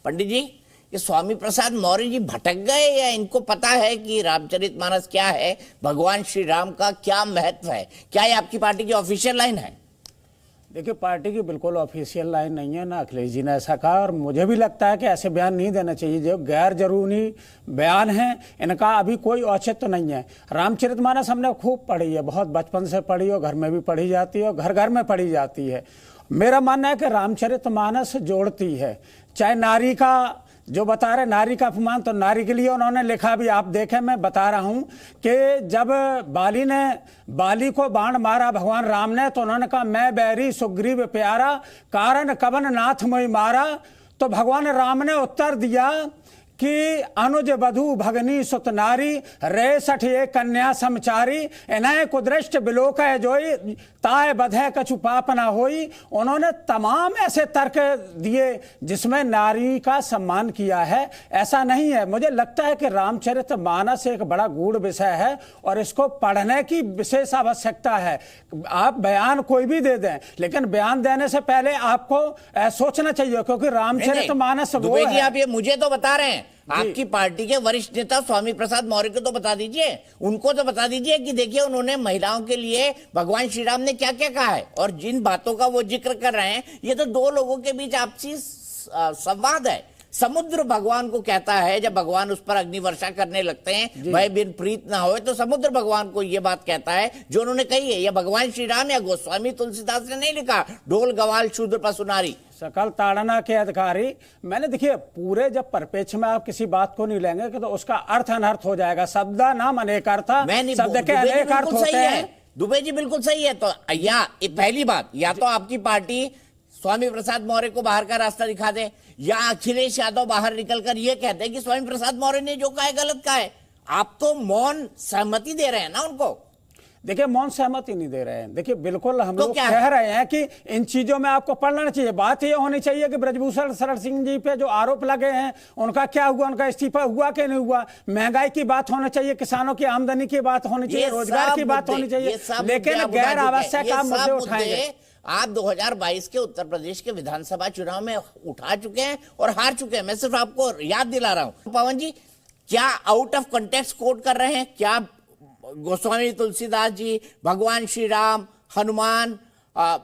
पंडित जी, ये स्वामी प्रसाद मौर्य जी भटक गए या इनको पता है कि रामचरितमानस क्या है, भगवान श्री राम का क्या महत्व है? क्या ये आपकी पार्टी की ऑफिशियल लाइन है? देखिए, पार्टी की बिल्कुल ऑफिशियल लाइन नहीं है, ना अखिलेश जी ने ऐसा कहा, और मुझे भी लगता है कि ऐसे बयान नहीं देना चाहिए। जो गैर जरूरी बयान हैं इनका अभी कोई औचित्य नहीं है। रामचरितमानस हमने खूब पढ़ी है, बहुत बचपन से पढ़ी हो, घर में भी पढ़ी जाती है और घर घर में पढ़ी जाती है। मेरा मानना है कि रामचरितमानस जोड़ती है, चाहे नारी का जो बता रहे नारी का अपमान, तो नारी के लिए उन्होंने लिखा भी आप देखें, मैं बता रहा हूं कि जब बाली को बाण मारा भगवान राम ने, तो उन्होंने कहा मैं बैरी सुग्रीव प्यारा, कारण कवन नाथ मोहि मारा। तो भगवान राम ने उत्तर दिया कि अनुज बधु भगनी सुत नारी, रे सठ ये कन्या समचारी, इन्हें कुदृष्ट बिलोक है जोई, ताय बधे कछु पाप ना होई। उन्होंने तमाम ऐसे तर्क दिए जिसमें नारी का सम्मान किया है। ऐसा नहीं है, मुझे लगता है कि रामचरितमानस एक बड़ा गूढ़ विषय है और इसको पढ़ने की विशेष आवश्यकता है। आप बयान कोई भी दे दें, लेकिन बयान देने से पहले आपको सोचना चाहिए, क्योंकि रामचरितमानस वो है। जी, आप ये मुझे तो बता रहे हैं, आपकी पार्टी के वरिष्ठ नेता स्वामी प्रसाद मौर्य को तो बता दीजिए, उनको तो बता दीजिए कि देखिए उन्होंने महिलाओं के लिए भगवान श्री राम ने क्या क्या कहा है, और जिन बातों का वो जिक्र कर रहे हैं ये तो दो लोगों के बीच आपसी संवाद है। समुद्र भगवान को कहता है, जब भगवान उस पर अग्नि वर्षा करने लगते हैं, भय बिन प्रीत ना होए, तो समुद्र भगवान को ये बात कहता है जो उन्होंने कही है। यह भगवान श्री राम या गोस्वामी तुलसीदास ने नहीं लिखा, ढोल गवाल शूद्र पशु नारी सकल ताड़ना के अधिकारी। मैंने देखिए पूरे जब परिपेक्ष में आप किसी बात को नहीं लेंगे कि तो उसका अर्थ अनर्थ हो जाएगा। शब्द नाम अनेक अर्थ, शब्द के अनेक अर्थ होते हैं। दुबे जी बिल्कुल सही है। तो या पहली बात, या तो आपकी पार्टी स्वामी प्रसाद मौर्य को बाहर का रास्ता दिखा दे, या अखिलेश यादव बाहर निकलकर ये कहते हैं कि स्वामी प्रसाद मौर्य ने जो कहा है गलत कहा है। आप तो मौन सहमति दे रहे हैं ना उनको। देखिए, मौन सहमति नहीं दे रहे हैं। देखिए, बिल्कुल हम लोग कह रहे हैं कि इन चीजों में आपको पढ़ना चाहिए। बात ये होनी चाहिए कि ब्रजभूषण शरण सिंह जी पे जो आरोप लगे हैं उनका क्या हुआ, उनका इस्तीफा हुआ कि नहीं हुआ। महंगाई की बात होनी चाहिए, किसानों की आमदनी की बात होनी चाहिए, रोजगार की बात होनी चाहिए, लेकिन गैर आवश्यक आप मुद्दे उठाएंगे। आप 2022 के उत्तर प्रदेश के विधानसभा चुनाव में उठा चुके हैं और हार चुके हैं। मैं सिर्फ आपको याद दिला रहा हूं। पवन जी, क्या आउट ऑफ कंटेक्स्ट कोट कर रहे हैं? क्या गोस्वामी तुलसीदास जी, भगवान श्री राम, हनुमान,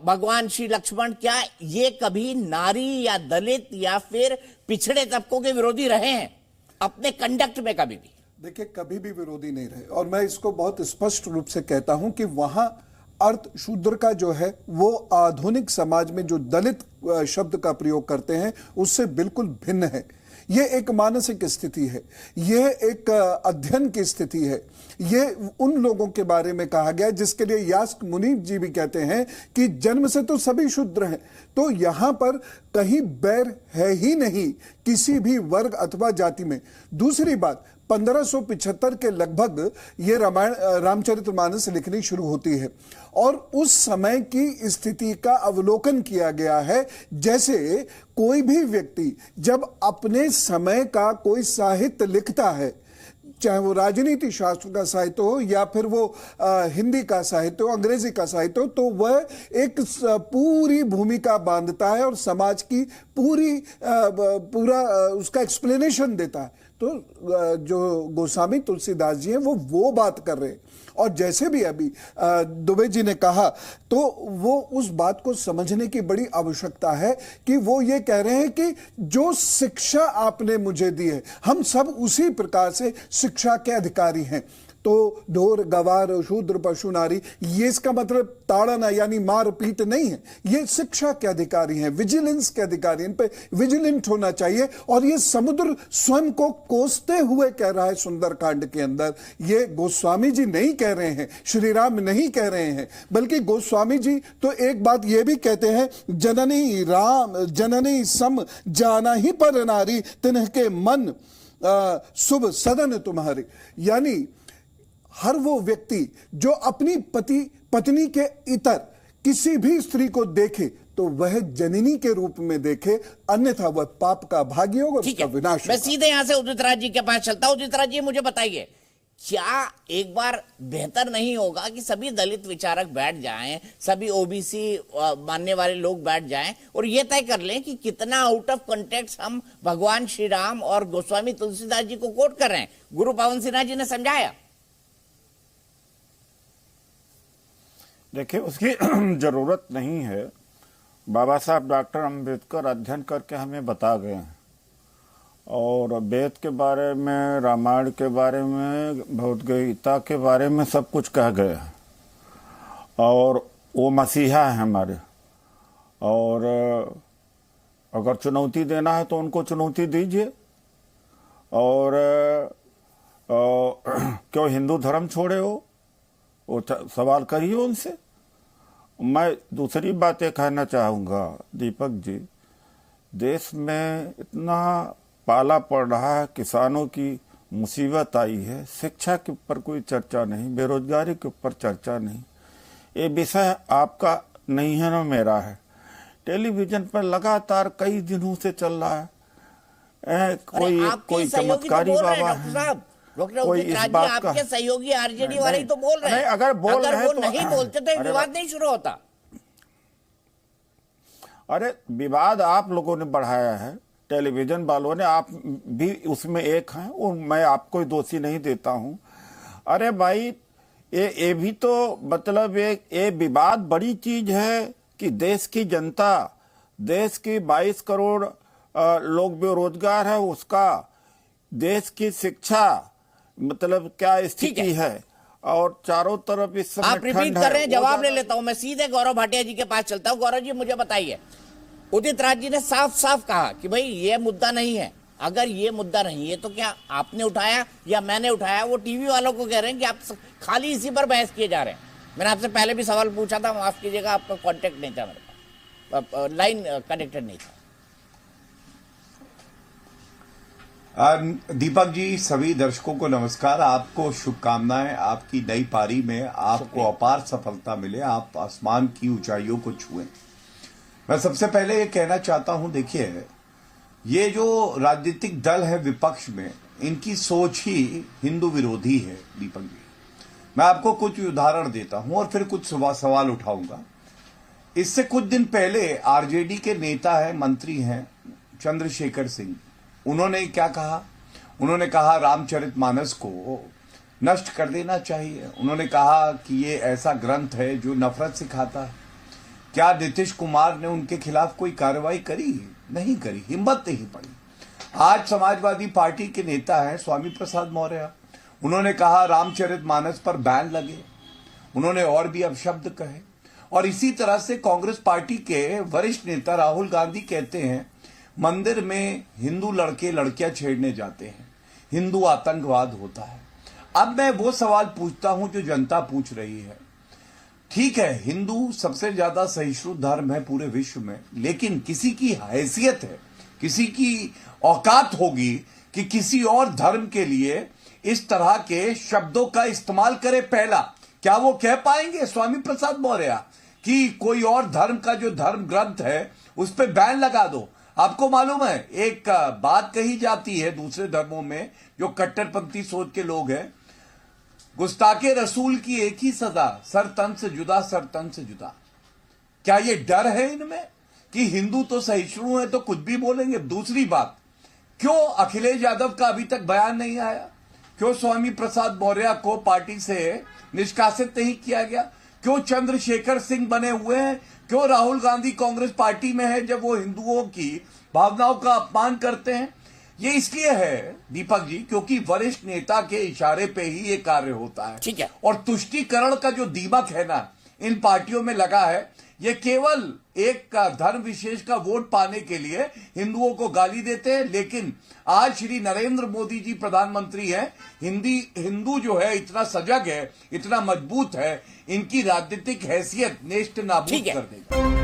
भगवान श्री लक्ष्मण, क्या ये कभी नारी या दलित या फिर पिछड़े तबकों के विरोधी रहे हैं अपने कंडक्ट में? कभी भी देखिए, कभी भी विरोधी नहीं रहे। और मैं इसको बहुत स्पष्ट रूप से कहता हूं कि वहां अर्थ शूद्र का जो है वो आधुनिक समाज में जो दलित शब्द का प्रयोग करते हैं उससे बिल्कुल भिन्न है। ये एक मानसिक स्थिति है, ये एक अध्ययन की स्थिति है। ये उन लोगों के बारे में कहा गया जिसके लिए यास्क मुनि जी भी कहते हैं कि जन्म से तो सभी शूद्र हैं। तो यहां पर कहीं बैर है ही नहीं किसी भी वर्ग अथवा जाति में। दूसरी बात, 1575 के लगभग ये रामचरितमानस लिखनी शुरू होती है और उस समय की स्थिति का अवलोकन किया गया है। जैसे कोई भी व्यक्ति जब अपने समय का कोई साहित्य लिखता है, चाहे वो राजनीति शास्त्र का साहित्य हो या फिर वो हिंदी का साहित्य हो, अंग्रेजी का साहित्य हो, तो वह एक पूरी भूमिका बांधता है और समाज की पूरा उसका एक्सप्लेनेशन देता है। तो जो गोस्वामी तुलसीदास जी हैं वो बात कर रहे हैं। और जैसे भी अभी दुबे जी ने कहा, तो वो उस बात को समझने की बड़ी आवश्यकता है कि वो ये कह रहे हैं कि जो शिक्षा आपने मुझे दी है, हम सब उसी प्रकार से शिक्षा के अधिकारी हैं। तो ढोर गवार शूद्र पशु नारी, ये इसका मतलब ताड़ना यानी मार पीट नहीं है। ये शिक्षा के अधिकारी हैं, विजिलेंस के अधिकारी, इन पे विजिलेंट होना चाहिए। और ये समुद्र स्वयं को कोसते हुए कह रहा है सुंदरकांड के अंदर। ये गोस्वामी जी नहीं कह रहे हैं, श्री राम नहीं कह रहे हैं, बल्कि गोस्वामी जी तो एक बात ये भी कहते हैं, जननी राम जननी सम जाना ही पर नारी, तिन्ह मन शुभ सदन तुम्हारी। यानी हर वो व्यक्ति जो अपनी पत्नी के इतर किसी भी स्त्री को देखे तो वह जननी के रूप में देखे, अन्यथा वह पाप का भागी होगा और उसका विनाश। मैं सीधे यहां से उदित राज जी के पास चलता हूं। उदित राज जी, मुझे बताइए, क्या एक बार बेहतर नहीं होगा कि सभी दलित विचारक बैठ जाएं, सभी ओबीसी मानने वाले लोग बैठ जाएं और ये तय कर लें कि कितना आउट ऑफ कॉन्टेक्स्ट हम भगवान श्री राम और गोस्वामी तुलसीदास जी को कोट कर रहे हैं? गुरु पवन सिन्हा जी ने समझाया। देखिए, उसकी जरूरत नहीं है। बाबा साहब डॉक्टर अम्बेडकर अध्ययन करके हमें बता गए हैं, और वेद के बारे में, रामायण के बारे में, भगवद गीता के बारे में सब कुछ कह गए हैं। और वो मसीहा है हमारे, और अगर चुनौती देना है तो उनको चुनौती दीजिए। और क्यों हिंदू धर्म छोड़े हो, वो सवाल करिए उनसे। मैं दूसरी बात ये कहना चाहूँगा दीपक जी, देश में इतना पाला पड़ रहा है, किसानों की मुसीबत आई है, शिक्षा के ऊपर कोई चर्चा नहीं, बेरोजगारी के ऊपर चर्चा नहीं। ये विषय आपका नहीं है ना मेरा है। टेलीविजन पर लगातार कई दिनों से चल रहा है। कोई चमत्कारी बाबा है, कोई इस बात का, आपके सहयोगी आरजेडी वाले ही तो बोल रहे हैं। अगर बोल रहे हैं वो तो नहीं बोलते तो विवाद नहीं शुरू होता। अरे विवाद आप लोगों ने बढ़ाया है, टेलीविजन वालों ने, आप भी उसमें एक हैं, और मैं आपको दोषी नहीं देता हूं। अरे भाई, ये भी तो मतलब ये विवाद बड़ी चीज है कि देश की जनता, देश की 22 करोड़ लोग बेरोजगार है, उसका देश की शिक्षा मतलब क्या स्थिति है, और चारों तरफ इस समय आप रिपीट कर रहे हैं, जवाब ले लेता हूं मैं। सीधे गौरव भाटिया जी के पास चलता हूं। गौरव जी, मुझे बताइए, उदित राज जी ने साफ साफ कहा कि भाई ये मुद्दा नहीं है। अगर ये मुद्दा नहीं है तो क्या आपने उठाया या मैंने उठाया? वो टीवी वालों को कह रहे हैं कि आप खाली इसी पर बहस किए जा रहे हैं। मैंने आपसे पहले भी सवाल पूछा था, माफ कीजिएगा, आपका कॉन्टेक्ट नहीं था मेरे पास, लाइन कनेक्टेड नहीं था। दीपक जी, सभी दर्शकों को नमस्कार। आपको शुभकामनाएं, आपकी नई पारी में आपको अपार सफलता मिले, आप आसमान की ऊंचाइयों को छुएं। मैं सबसे पहले ये कहना चाहता हूं, देखिए, ये जो राजनीतिक दल है विपक्ष में, इनकी सोच ही हिंदू विरोधी है। दीपक जी, मैं आपको कुछ उदाहरण देता हूं और फिर कुछ सवाल उठाऊंगा। इससे कुछ दिन पहले आरजेडी के नेता है, मंत्री हैं चंद्रशेखर सिंह, उन्होंने क्या कहा? उन्होंने कहा रामचरितमानस को नष्ट कर देना चाहिए। उन्होंने कहा कि ये ऐसा ग्रंथ है जो नफरत सिखाता है। क्या नीतीश कुमार ने उनके खिलाफ कोई कार्रवाई करी? नहीं करी, हिम्मत नहीं पड़ी। आज समाजवादी पार्टी के नेता हैं स्वामी प्रसाद मौर्य, उन्होंने कहा रामचरितमानस पर बैन लगे। उन्होंने और भी अपशब्द कहे। और इसी तरह से कांग्रेस पार्टी के वरिष्ठ नेता राहुल गांधी कहते हैं मंदिर में हिंदू लड़के लड़कियां छेड़ने जाते हैं, हिंदू आतंकवाद होता है। अब मैं वो सवाल पूछता हूं जो जनता पूछ रही है। ठीक है, हिंदू सबसे ज्यादा सहिष्णु धर्म है पूरे विश्व में, लेकिन किसी की हैसियत है, किसी की औकात होगी कि किसी और धर्म के लिए इस तरह के शब्दों का इस्तेमाल करे। पहला, क्या वो कह पाएंगे स्वामी प्रसाद मौर्य कि कोई और धर्म का जो धर्म ग्रंथ है उस पर बैन लगा दो? आपको मालूम है, एक बात कही जाती है दूसरे धर्मों में, जो कट्टरपंथी सोच के लोग हैं, गुस्ताखे रसूल की एक ही सजा, सर तन से जुदा, सर तन से जुदा। क्या ये डर है इनमें कि हिंदू तो सहिष्णु है तो कुछ भी बोलेंगे? दूसरी बात, क्यों अखिलेश यादव का अभी तक बयान नहीं आया? क्यों स्वामी प्रसाद मौर्य को पार्टी से निष्कासित नहीं किया गया? क्यों चंद्रशेखर सिंह बने हुए हैं? क्यों राहुल गांधी कांग्रेस पार्टी में है जब वो हिंदुओं की भावनाओं का अपमान करते हैं? ये इसलिए है दीपक जी, क्योंकि वरिष्ठ नेता के इशारे पे ही ये कार्य होता है। ठीक है। और तुष्टीकरण का जो दीमक है ना इन पार्टियों में लगा है, ये केवल एक धर्म विशेष का वोट पाने के लिए हिंदुओं को गाली देते हैं। लेकिन आज श्री नरेंद्र मोदी जी प्रधानमंत्री हैं, हिंदू जो है इतना सजग है, इतना मजबूत है, इनकी राजनीतिक हैसियत नेस्त नाबूद कर देगा।